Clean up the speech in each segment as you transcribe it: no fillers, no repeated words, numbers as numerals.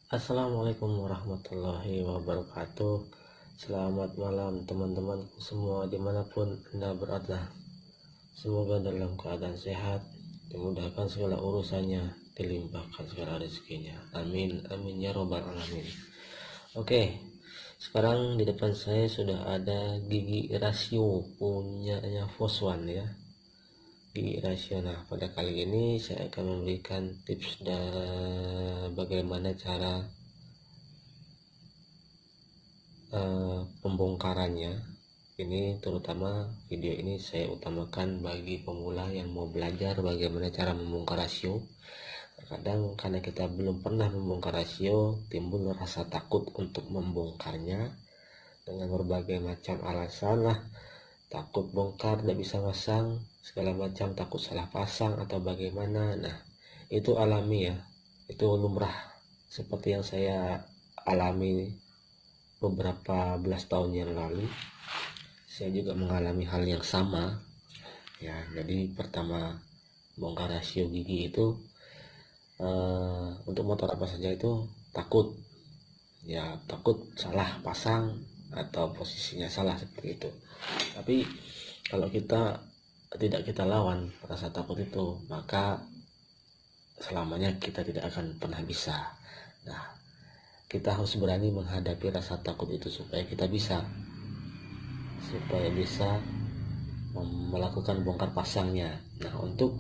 Assalamualaikum warahmatullahi wabarakatuh. Selamat malam teman-teman semua dimanapun Anda berada. Semoga dalam keadaan sehat, dimudahkan segala urusannya, dilimpahkan segala rezekinya. Amin, amin ya robbal alamin. Oke, sekarang di depan saya sudah ada gigi rasio punyanya Foswan ya. Gigi rasio. Nah, pada kali ini saya akan memberikan tips dan bagaimana cara pembongkarannya. Ini terutama video ini saya utamakan bagi pemula yang mau belajar bagaimana cara membongkar rasio. Terkadang karena kita belum pernah membongkar rasio, timbul rasa takut untuk membongkarnya dengan berbagai macam alasan lah. Takut bongkar, tidak bisa pasang, segala macam, takut salah pasang atau bagaimana. Nah, itu alami ya, itu lumrah seperti yang saya alami beberapa belas tahun yang lalu. Saya juga mengalami hal yang sama ya. Jadi pertama bongkar rasio gigi itu untuk motor apa saja itu takut ya, takut salah pasang atau posisinya salah seperti itu. Tapi kalau kita tidak kita lawan rasa takut itu, maka selamanya kita tidak akan pernah bisa. Nah, kita harus berani menghadapi rasa takut itu supaya bisa melakukan bongkar pasangnya. Nah, untuk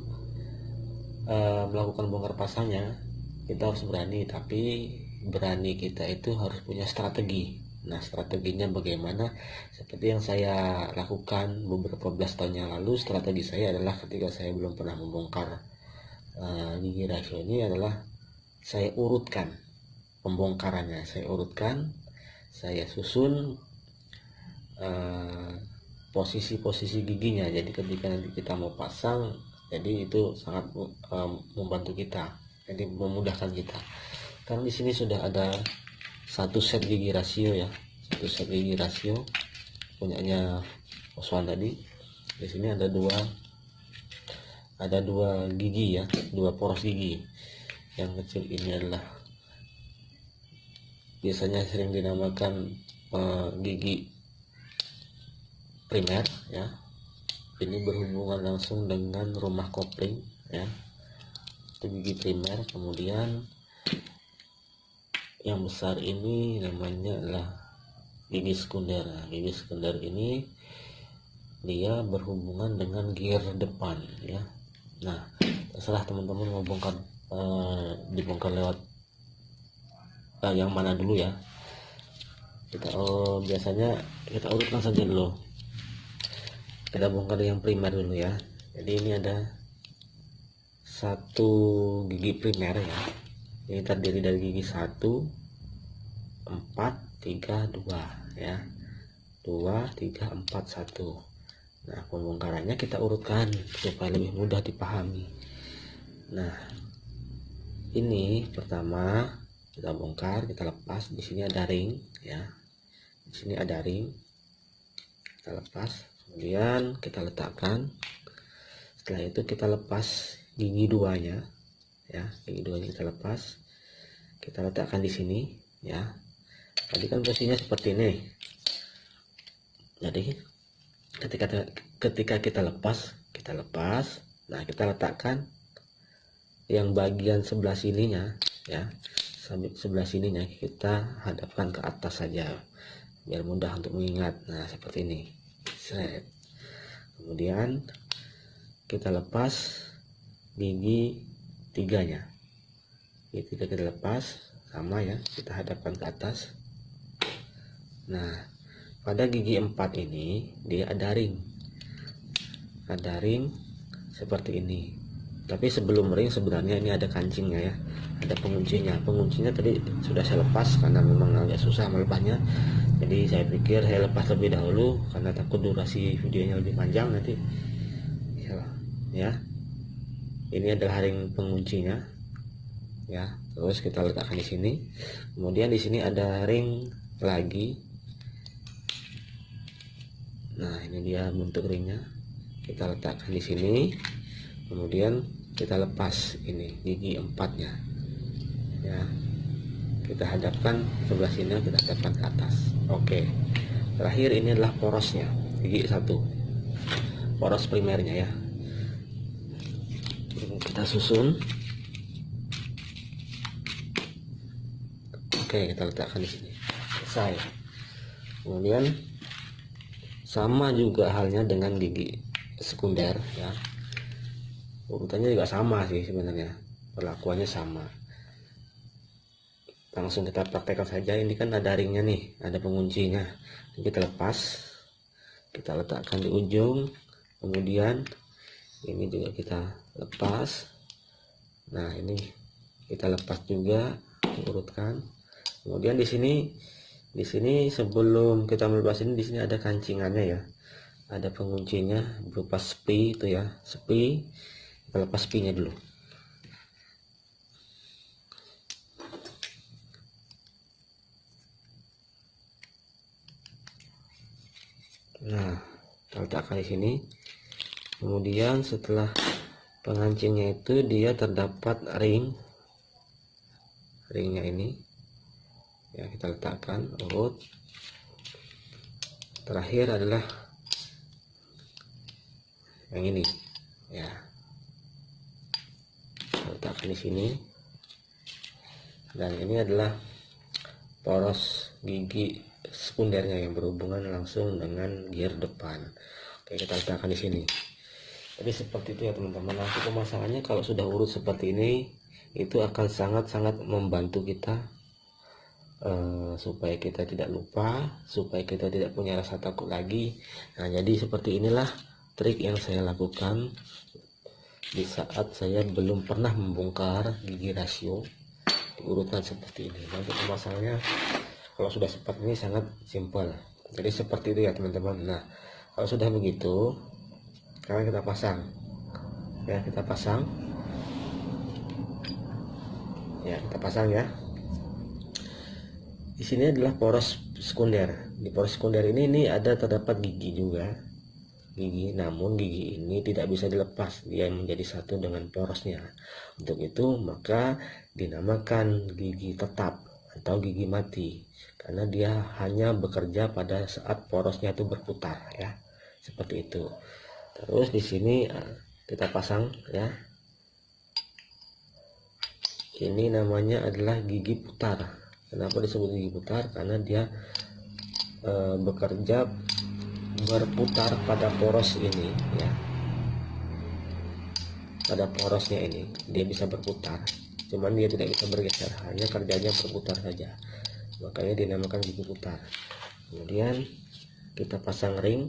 melakukan bongkar pasangnya kita harus berani, tapi berani kita itu harus punya strategi. Nah, strateginya bagaimana? Seperti yang saya lakukan beberapa belas tahun yang lalu. Strategi saya adalah ketika saya belum pernah membongkar gigi rasio ini adalah saya urutkan pembongkarannya. Saya susun posisi-posisi giginya. Jadi ketika nanti kita mau pasang, jadi itu sangat membantu kita, jadi memudahkan kita. Karena di sini sudah ada satu set gigi rasio ya, satu set gigi rasio punyanya Oswan tadi. Di sini ada dua gigi ya, dua poros gigi. Yang kecil ini adalah biasanya sering dinamakan gigi primer ya. Ini berhubungan langsung dengan rumah kopling ya, itu gigi primer. Kemudian yang besar ini namanya adalah gigi sekunder. Nah, gigi sekunder ini dia berhubungan dengan gear depan ya. Nah, terserah teman-teman mau bongkar dibongkar lewat yang mana dulu ya. Kita biasanya kita urutkan saja dulu. Kita bongkar yang primer dulu ya. Jadi ini ada satu gigi primer ya. Ini terdiri dari gigi 1, 4, 3, 2 ya. 2, 3, 4, 1. Nah, pembongkarannya kita urutkan supaya lebih mudah dipahami. Nah, ini pertama kita bongkar, kita lepas. Di sini ada ring ya. Di sini ada ring. Kita lepas, kemudian kita letakkan. Setelah itu kita lepas gigi 2-nya ya, gigi 2-nya kita lepas. Kita letakkan di sini ya. Tadi kan posisinya seperti ini. Jadi ketika kita lepas, nah kita letakkan yang bagian sebelah sininya ya, sebelah sininya kita hadapkan ke atas saja biar mudah untuk mengingat. Nah, seperti ini. Kemudian kita lepas gigi 3-nya. Gigi 3 kita lepas sama ya, kita hadapkan ke atas. Nah, pada gigi 4 ini dia ada ring. Ada ring seperti ini. Tapi sebelum ring sebenarnya ini ada kancingnya ya. Ada penguncinya. Penguncinya tadi sudah saya lepas karena memang agak susah melepasnya. Jadi saya pikir saya lepas lebih dahulu karena takut durasi videonya lebih panjang nanti. Ya. Ini adalah ring penguncinya. Ya, terus kita letakkan di sini. Kemudian di sini ada ring lagi. Nah, ini dia bentuk ringnya. Kita letakkan di sini. Kemudian kita lepas ini gigi 4-nya. Ya. kita hadapkan sebelah sini, kita hadapkan ke atas. Oke, terakhir ini adalah porosnya, gigi 1, poros primernya ya. Ini kita susun. Oke, kita letakkan di sini, selesai. Kemudian sama juga halnya dengan gigi sekunder ya, urutannya juga sama sih sebenarnya, perlakuannya sama. Langsung kita praktekkan saja. Ini kan ada ringnya nih, ada penguncinya. Kita lepas, kita letakkan di ujung, kemudian ini juga kita lepas. Nah, ini kita lepas juga, urutkan. Kemudian di sini sebelum kita melepas ini, di sini ada kancingannya ya, ada penguncinya berupa spi itu ya, spi. Kita lepas spinya dulu. Nah, kita letakkan di sini. Kemudian setelah pengancingnya itu dia terdapat ringnya ini ya, kita letakkan urut. Terakhir adalah yang ini ya, kita letakkan di sini. Dan ini adalah poros gigi sekundernya yang berhubungan langsung dengan gear depan. Oke, kita letakkan di sini. Jadi seperti itu ya teman-teman. Nanti pemasangannya kalau sudah urut seperti ini, itu akan sangat-sangat membantu kita supaya kita tidak lupa, supaya kita tidak punya rasa takut lagi. Nah, jadi seperti inilah trik yang saya lakukan di saat saya belum pernah membongkar gigi rasio, diurutkan seperti ini. Nanti pemasangannya kalau sudah seperti ini sangat simpel. Jadi seperti itu ya teman-teman. Nah, kalau sudah begitu, sekarang kita pasang ya, kita pasang ya. Di sini adalah poros sekunder. Di poros sekunder ini ada terdapat gigi juga, namun gigi ini tidak bisa dilepas, dia menjadi satu dengan porosnya. Untuk itu maka dinamakan gigi tetap atau gigi mati, karena dia hanya bekerja pada saat porosnya itu berputar ya, seperti itu. Terus di sini kita pasang ya, ini namanya adalah gigi putar. Kenapa disebut gigi putar? Karena dia bekerja berputar pada poros ini ya, pada porosnya ini dia bisa berputar, cuman dia tidak bisa bergeser, hanya kerjanya berputar saja, makanya dinamakan gigi putar. Kemudian kita pasang ring.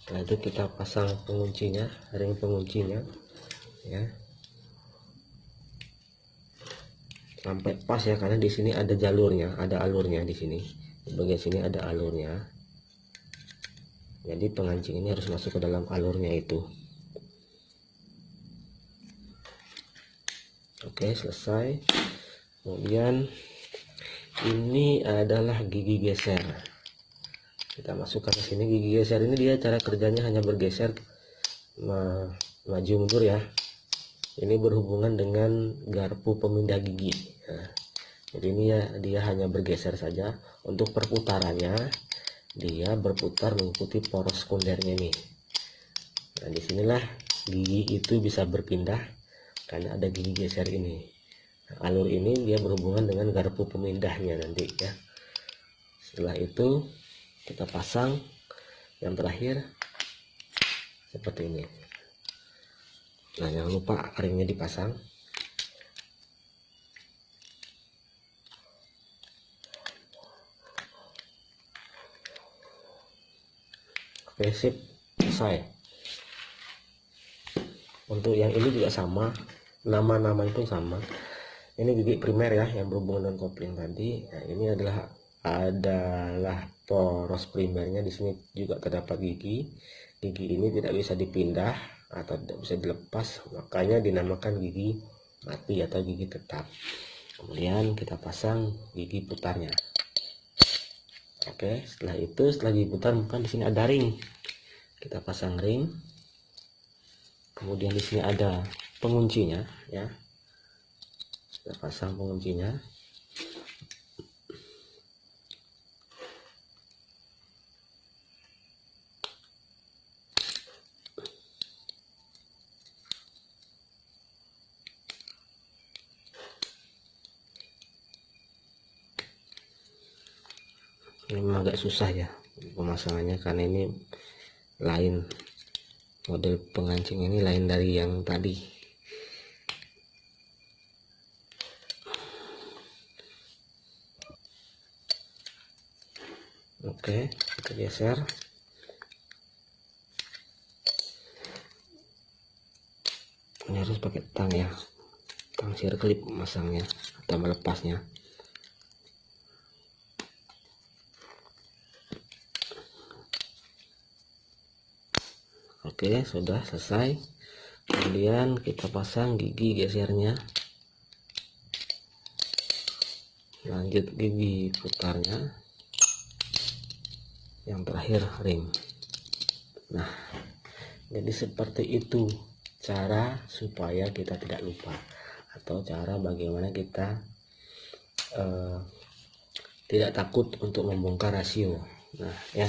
Setelah itu kita pasang penguncinya, ring penguncinya ya, sampai pas ya, karena di sini ada jalurnya, ada alurnya. Di sini di bagian sini ada alurnya, jadi pengancing ini harus masuk ke dalam alurnya itu. Oke, selesai. Kemudian ini adalah gigi geser, kita masukkan ke sini. Gigi geser ini dia cara kerjanya hanya bergeser maju mundur ya. Ini berhubungan dengan garpu pemindah gigi. Nah, jadi ini ya, dia hanya bergeser saja. Untuk perputarannya dia berputar mengikuti poros sekundernya ini. Nah, disinilah gigi itu bisa berpindah karena ada gigi geser ini. Nah, alur ini dia berhubungan dengan garpu pemindahnya nanti ya. Setelah itu kita pasang yang terakhir seperti ini. Nah, jangan lupa ringnya dipasang. Oke, sip, selesai. Untuk yang ini juga sama, nama-nama itu sama. Ini gigi primer ya, yang berhubungan dengan kopling tadi. Nah, ini adalah poros primernya. Di sini juga terdapat gigi ini tidak bisa dipindah atau tidak bisa dilepas, makanya dinamakan gigi mati atau gigi tetap. Kemudian kita pasang gigi putarnya. Oke, setelah gigi putar, maka di sini ada ring, kita pasang ring. Kemudian di sini ada penguncinya ya, Kita pasang penguncinya. Ini memang agak susah ya pemasangannya, karena ini lain, model pengancing ini lain dari yang tadi. Oke, kita geser. Ini harus pakai tang ya, tang sirklip masangnya atau melepasnya. Oke, sudah selesai. Kemudian kita pasang gigi gesernya, lanjut gigi putarnya, yang terakhir ring. Nah, jadi seperti itu cara supaya kita tidak lupa, atau cara bagaimana kita tidak takut untuk membongkar rasio. Nah ya,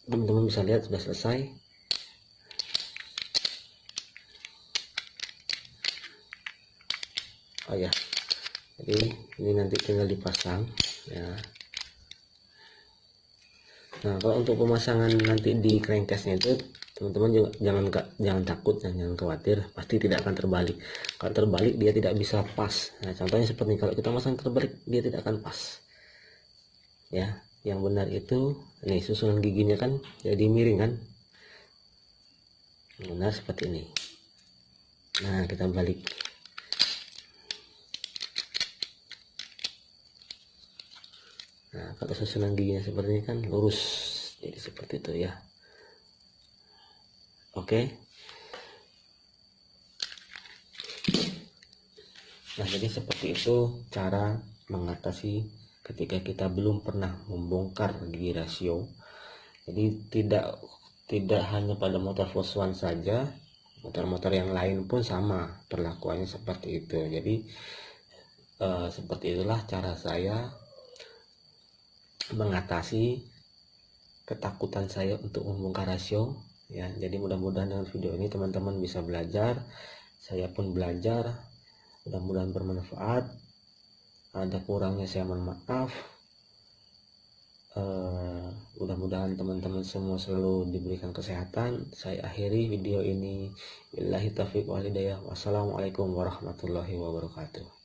teman-teman bisa lihat sudah selesai. Oh ya, jadi ini nanti tinggal dipasang ya. Nah, kalau untuk pemasangan nanti di crankcase-nya itu teman-teman juga jangan takut dan jangan khawatir, pasti tidak akan terbalik. Kalau terbalik dia tidak bisa pas. Nah, contohnya seperti kalau kita masang terbalik dia tidak akan pas. Ya, yang benar itu nih, susunan giginya kan jadi miring kan. Yang benar seperti ini. Nah, kita balik. Nah, kalau susunan giginya seperti ini kan lurus, jadi seperti itu ya. Oke. Nah, jadi seperti itu cara mengatasi ketika kita belum pernah membongkar gigi rasio. Jadi tidak hanya pada motor Volkswagen saja, motor-motor yang lain pun sama perlakuannya seperti itu. Jadi seperti itulah cara saya mengatasi ketakutan saya untuk membongkar rasio ya. Jadi mudah-mudahan dengan video ini teman-teman bisa belajar, saya pun belajar, mudah-mudahan bermanfaat. Ada kurangnya saya mohon maaf. Mudah-mudahan teman-teman semua selalu diberikan kesehatan. Saya akhiri video ini. Billahi taufiq wal hidayah. Wassalamualaikum warahmatullahi wabarakatuh.